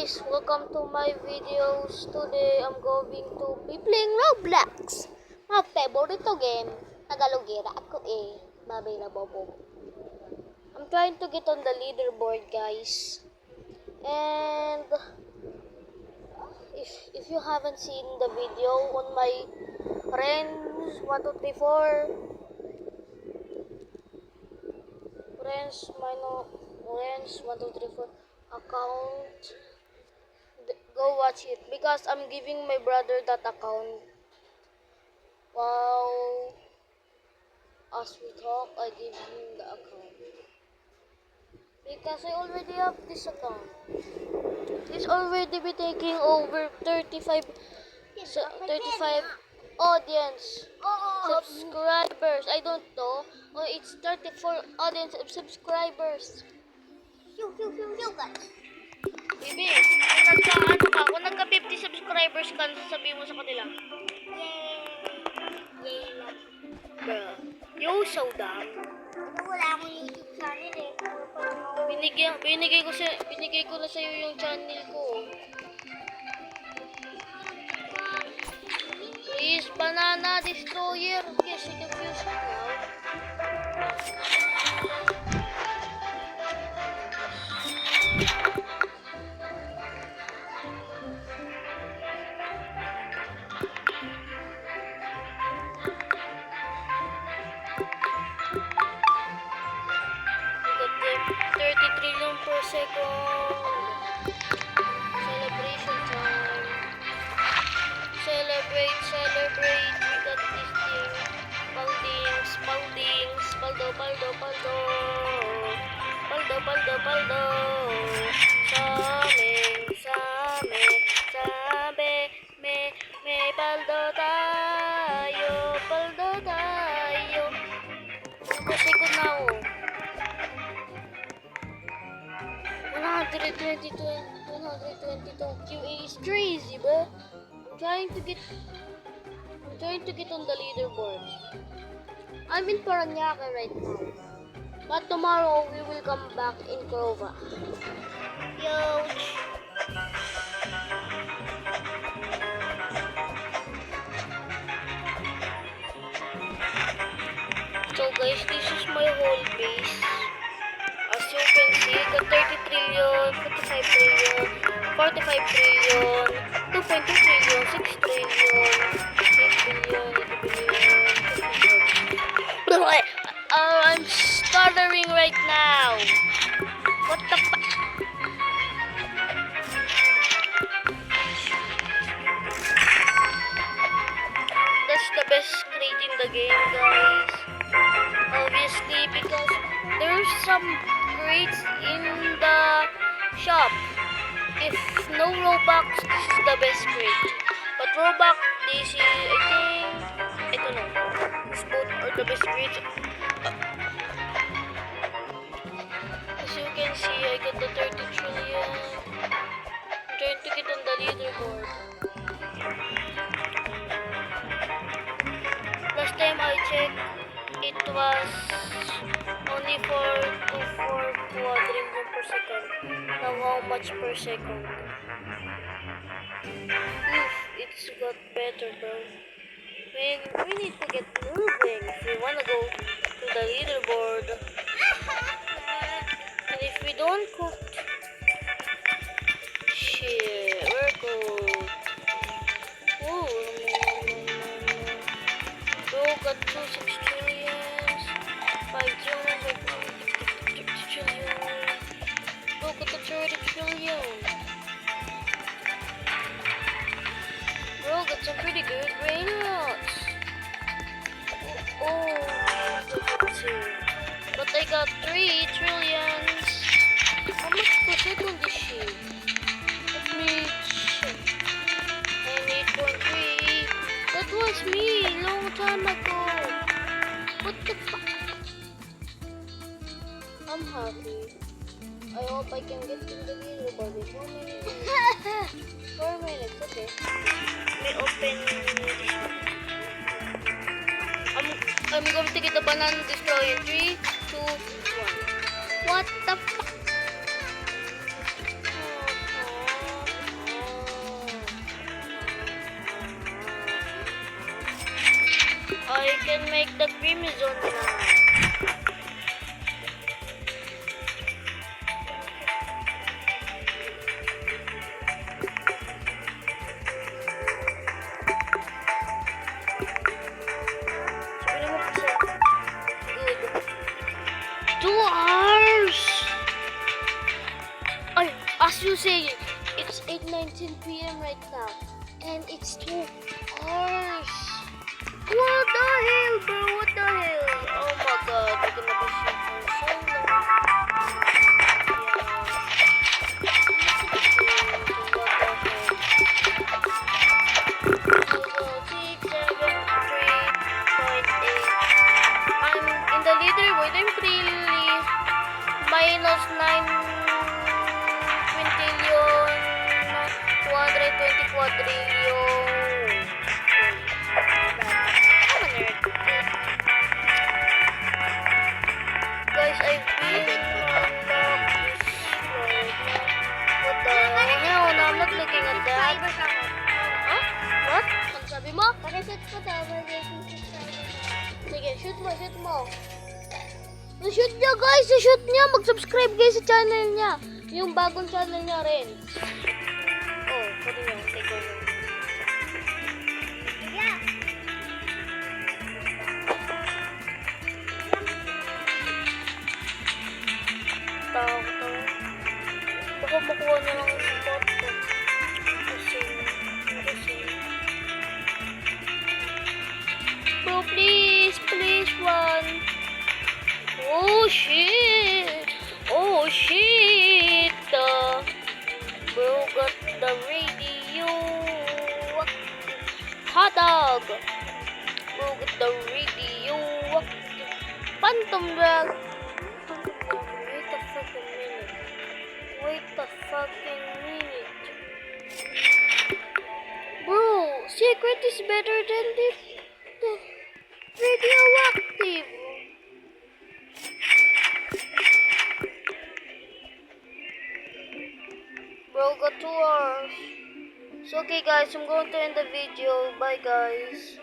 guys, welcome to my videos. Today I'm going to be playing Roblox. My favorite game. Tagalogera ako Babay na bobo. I'm trying to get on the leaderboard, guys. And if you haven't seen the video on my friends 1 2 3 4 friends 1 2 3 4 account, go watch it because I'm giving my brother that account. Wow, as we talk, I give him the account because I already have this account. He's already be taking over 35 audience subscribers. I don't know. Oh, it's 34 audience subscribers. Bibi, kung nagka 50 subscribers ka, sasabihin mo sa kanila. Yay! Bruh. Yo, so dumb. Wala akong YouTube channel eh. Binigay ko na sa'yo yung channel ko. Please, Banana Destroyer. Yes, you defuse it now. Per second. Celebration time. Celebrate. We got this thing. Paldings. Paldo. Sabi, may paldo tayo. Kasi ko na 122 QA is crazy, bro. I'm trying to get on the leaderboard. I'm in Paranaque right now, but tomorrow we will come back in Crova. Yo! So guys, this is my whole base. As you can see, I got 30 trillion, 45 trillion, 45 trillion, 2.2 trillion, 6 trillion, 8 billion, 8 billion. I'm stuttering right now. What the fuck? That's the best crate in the game, guys. Obviously, because there's some crates in the shop. If no Robux, this is the best crate. But Robux, this is, I don't know. These both are the best crates. As you can see, I got the 30 trillion. I'm trying to get on the leaderboard. Last time I checked, it was only for 2.4 quadrillion per second. Now how much per second? Oof, it's got better, bro. We need to get moving if we wanna go to the leaderboard. And if we don't cook, shit, we're good. Ooh, bro, got 2.6 trillions, 5 trillion, 50 trillion. Bro, got the 30 trillion. Bro, got some pretty good brainrots. Oh, but I got 3 trillions. How much per second is she? Let me check. And 8.3. That was me long time ago. What the fuck? I'm happy. I hope I can get in the leaderboard in 4 minutes. 4 minutes, okay. Let me open this one. I'm going to get the banana destroyer. 3, 2, 1. What the fuck? I can make the creamy zone now. Sabi mo kasi, good. 2 hours! Ay, as you say, it's 8:19 p.m. right now. And it's 2 hours. What the hell, bro? What the hell? Oh my god, we're gonna be here for so long. I'm in the leaderboard. I'm really minus 9 quintillion, 220 quadrillion. I'm a nerd. Guys, I've been unlocked this right now. What the hell? No, I'm not looking at that. Subscribers ako. Huh? What? Ang sabi mo? Pag-shoot ko daw, magiging subscribers ako. Sige, shoot mo, shoot mo. Na-shoot niya guys, na-shoot niya. Mag-subscribe guys sa channel niya. Yung bagong channel niya rin. Oh, pwede niya. Take over. Yeah. Tao ko. Baka makuha niya lang yung support ko. Kasi. Bro, please, please run. Oh shit! Oh shit! Bro got the radio. Hot dog! Bro got the radio. Phantom drag. Wait a fucking minute. Wait a fucking minute. Bro, secret is better than the radioactive. Bro, got 2 hours. So okay guys, I'm going to end the video. Bye guys.